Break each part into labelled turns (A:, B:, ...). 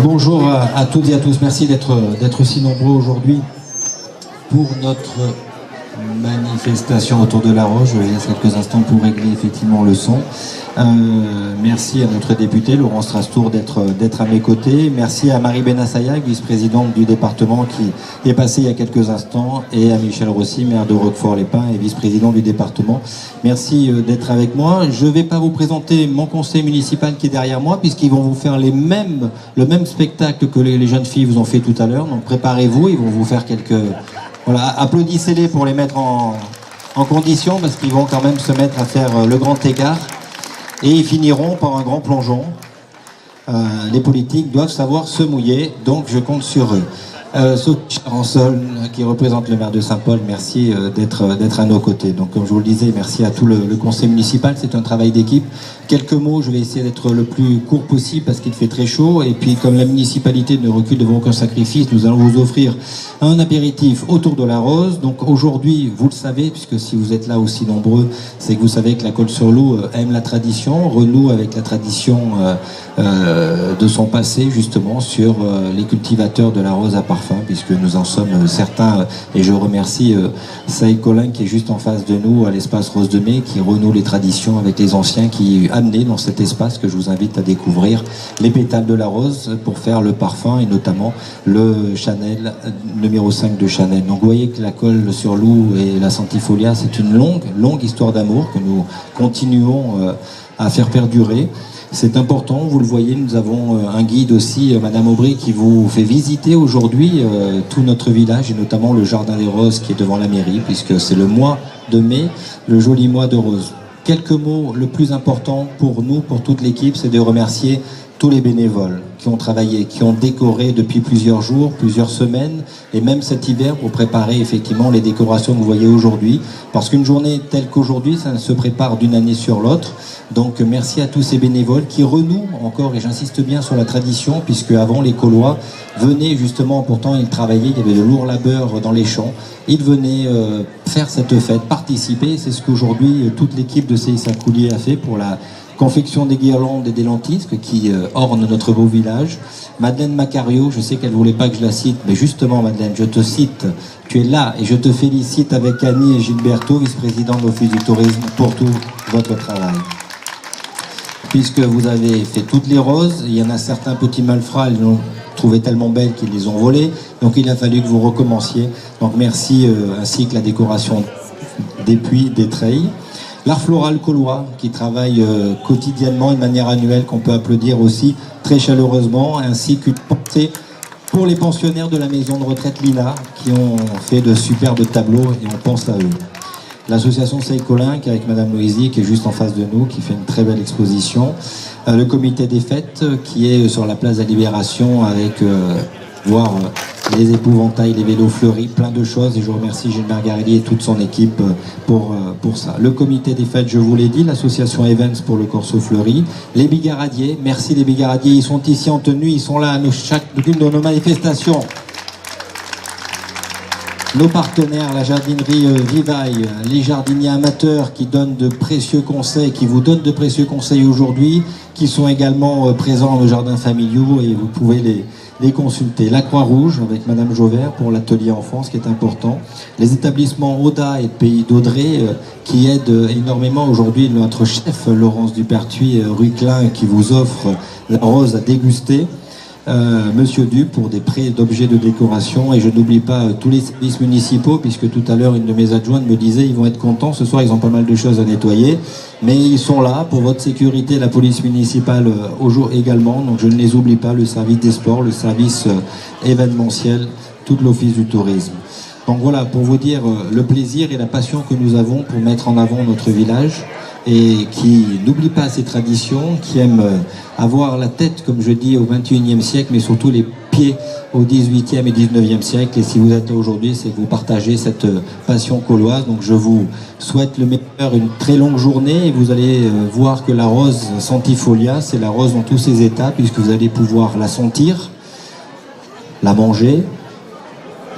A: Bonjour à toutes et à tous, merci d'être si nombreux aujourd'hui pour notre manifestation autour de la Rose. Je vais laisser quelques instants pour régler effectivement le son. Merci à notre député Laurent Strasstour d'être à mes côtés. Merci à Marie Benassayac, vice-présidente du département qui est passée il y a quelques instants, et à Michel Rossi, maire de Roquefort-les-Pins et vice-président du département. Merci d'être avec moi. Je ne vais pas vous présenter mon conseil municipal qui est derrière moi, puisqu'ils vont vous faire le même spectacle que les jeunes filles vous ont fait tout à l'heure. Donc préparez-vous, ils vont vous faire quelques... Voilà, applaudissez-les pour les mettre en condition, parce qu'ils vont quand même se mettre à faire le grand écart. Et ils finiront par un grand plongeon. Les politiques doivent savoir se mouiller, donc je compte sur eux. Sophie Charansol, qui représente le maire de Saint-Paul, merci d'être à nos côtés. Donc comme je vous le disais, merci à tout le conseil municipal, c'est un travail d'équipe. Quelques mots, je vais essayer d'être le plus court possible parce qu'il fait très chaud. Et puis comme la municipalité ne recule devant aucun sacrifice, nous allons vous offrir un apéritif autour de la Rose. Donc aujourd'hui, vous le savez, puisque si vous êtes là aussi nombreux, c'est que vous savez que la Colle-sur-Loup aime la tradition, renoue avec la tradition de son passé justement sur les cultivateurs de la rose à parfum, puisque nous en sommes certains, et je remercie Saïd Colin qui est juste en face de nous à l'espace Rose de Mai, qui renoue les traditions avec les anciens, qui amenaient dans cet espace que je vous invite à découvrir les pétales de la rose pour faire le parfum, et notamment le Chanel numéro 5 de Chanel. Donc vous voyez que la Colle-sur-Loup et la Centifolia, c'est une longue histoire d'amour que nous continuons à faire perdurer. C'est important, vous le voyez, nous avons un guide aussi, Madame Aubry, qui vous fait visiter aujourd'hui tout notre village, et notamment le Jardin des Roses qui est devant la mairie, puisque c'est le mois de mai, le joli mois de rose. Quelques mots, le plus important pour nous, pour toute l'équipe, c'est de remercier tous les bénévoles qui ont travaillé, qui ont décoré depuis plusieurs jours, plusieurs semaines, et même cet hiver pour préparer effectivement les décorations que vous voyez aujourd'hui. Parce qu'une journée telle qu'aujourd'hui, ça se prépare d'une année sur l'autre. Donc merci à tous ces bénévoles qui renouent encore, et j'insiste bien sur la tradition, puisque avant les Caulois venaient justement, pourtant ils travaillaient, il y avait de lourds labeurs dans les champs, ils venaient faire cette fête, participer. C'est ce qu'aujourd'hui toute l'équipe de CISA Coulier a fait pour la confection des guirlandes et des lentisques qui ornent notre beau village. Madeleine Macario, je sais qu'elle ne voulait pas que je la cite, mais justement Madeleine, je te cite, tu es là, et je te félicite avec Annie et Gilberto, vice-président de l'Office du tourisme, pour tout votre travail. Puisque vous avez fait toutes les roses, il y en a certains petits malfrats, ils l'ont trouvé tellement belles qu'ils les ont volées, donc il a fallu que vous recommenciez. Donc merci, ainsi que la décoration des puits, des treilles. L'art floral caulois qui travaille quotidiennement, de manière annuelle, qu'on peut applaudir aussi très chaleureusement, ainsi qu'une pensée pour les pensionnaires de la maison de retraite Lina qui ont fait de superbes tableaux, et on pense à eux. L'association Saïd Colin, qui est avec Madame Loisy, qui est juste en face de nous, qui fait une très belle exposition. Le comité des fêtes qui est sur la place de la Libération avec voir les épouvantails, les vélos fleuris, plein de choses, et je remercie Gilles Margarelli et toute son équipe pour ça. Le comité des fêtes, je vous l'ai dit, l'association Evans pour le Corso Fleuri, les bigaradiers, merci les bigaradiers, ils sont ici en tenue, ils sont là à chacune de nos manifestations. Nos partenaires, la jardinerie Vivaille, les jardiniers amateurs qui donnent de précieux conseils, qui vous donnent de précieux conseils aujourd'hui, qui sont également présents dans nos jardins familiaux, et vous pouvez les consulter. La Croix-Rouge avec Madame Jauvert pour l'atelier enfance qui est important. Les établissements Oda et Pays d'Audrey qui aident énormément aujourd'hui notre chef Laurence Dupertuis, rue Klein, qui vous offre la rose à déguster. Monsieur Du pour des prêts d'objets de décoration, et je n'oublie pas tous les services municipaux, puisque tout à l'heure une de mes adjointes me disait ils vont être contents, ce soir ils ont pas mal de choses à nettoyer, mais ils sont là pour votre sécurité, la police municipale au jour également, donc je ne les oublie pas, le service des sports, le service événementiel, tout l'office du tourisme. Donc voilà, pour vous dire le plaisir et la passion que nous avons pour mettre en avant notre village, et qui n'oublie pas ses traditions, qui aime avoir la tête, comme je dis, au XXIe siècle, mais surtout les pieds au XVIIIe et XIXe siècle. Et si vous êtes là aujourd'hui, c'est que vous partagez cette passion cauloise. Donc je vous souhaite le meilleur, une très longue journée, et vous allez voir que la rose Centifolia, c'est la rose dans tous ses états, puisque vous allez pouvoir la sentir, la manger,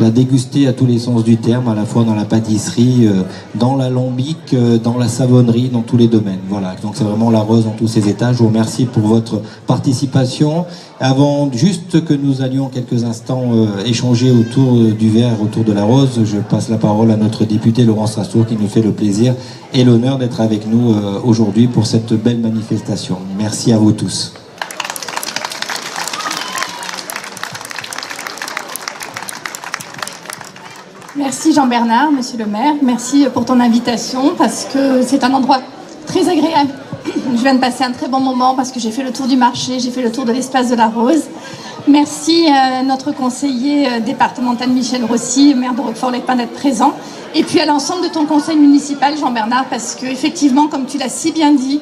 A: la déguster à tous les sens du terme, à la fois dans la pâtisserie, dans l'alambic, dans la savonnerie, dans tous les domaines. Voilà, donc c'est vraiment la rose dans tous ses états. Je vous remercie pour votre participation. Avant juste que nous allions quelques instants échanger autour du verre, autour de la rose, je passe la parole à notre député Laurent Strassour qui nous fait le plaisir et l'honneur d'être avec nous aujourd'hui pour cette belle manifestation. Merci à vous tous.
B: Merci Jean-Bernard, monsieur le maire. Merci pour ton invitation parce que c'est un endroit très agréable. Je viens de passer un très bon moment parce que j'ai fait le tour du marché, j'ai fait le tour de l'espace de la Rose. Merci à notre conseiller départemental Michel Rossi, maire de Roquefort-les-Pins, d'être présent. Et puis à l'ensemble de ton conseil municipal, Jean-Bernard, parce que effectivement, comme tu l'as si bien dit,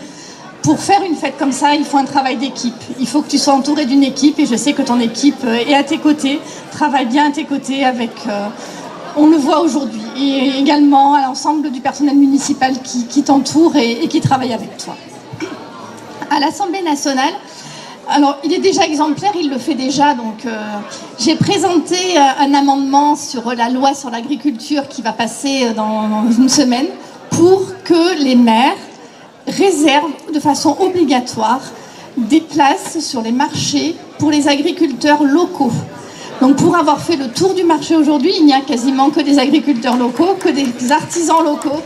B: pour faire une fête comme ça, il faut un travail d'équipe. Il faut que tu sois entouré d'une équipe et je sais que ton équipe est à tes côtés, travaille bien à tes côtés avec... on le voit aujourd'hui, et également à l'ensemble du personnel municipal qui t'entoure et qui travaille avec toi. À l'Assemblée nationale, alors il est déjà exemplaire, il le fait déjà, donc j'ai présenté un amendement sur la loi sur l'agriculture qui va passer dans une semaine pour que les maires réservent de façon obligatoire des places sur les marchés pour les agriculteurs locaux. Donc pour avoir fait le tour du marché aujourd'hui, il n'y a quasiment que des agriculteurs locaux, que des artisans locaux.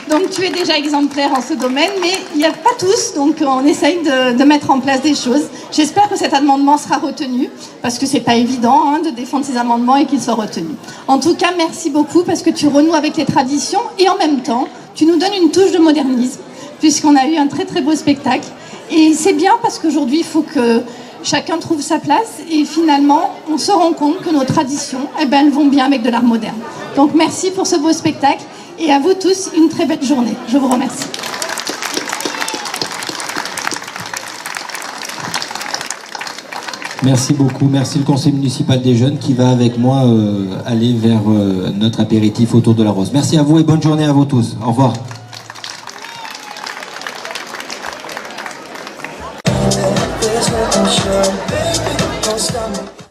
B: Donc tu es déjà exemplaire en ce domaine, mais il n'y a pas tous, donc on essaye de mettre en place des choses. J'espère que cet amendement sera retenu, parce que c'est pas évident de défendre ces amendements et qu'il soit retenu. En tout cas, merci beaucoup, parce que tu renoues avec les traditions, et en même temps, tu nous donnes une touche de modernisme, puisqu'on a eu un très très beau spectacle. Et c'est bien, parce qu'aujourd'hui, il faut que chacun trouve sa place et finalement, on se rend compte que nos traditions, elles vont bien avec de l'art moderne. Donc merci pour ce beau spectacle et à vous tous, une très belle journée. Je vous remercie.
A: Merci beaucoup. Merci le conseil municipal des jeunes qui va avec moi aller vers notre apéritif autour de la rose. Merci à vous et bonne journée à vous tous. Au revoir.
C: There's nothing sure, baby, don't stop me.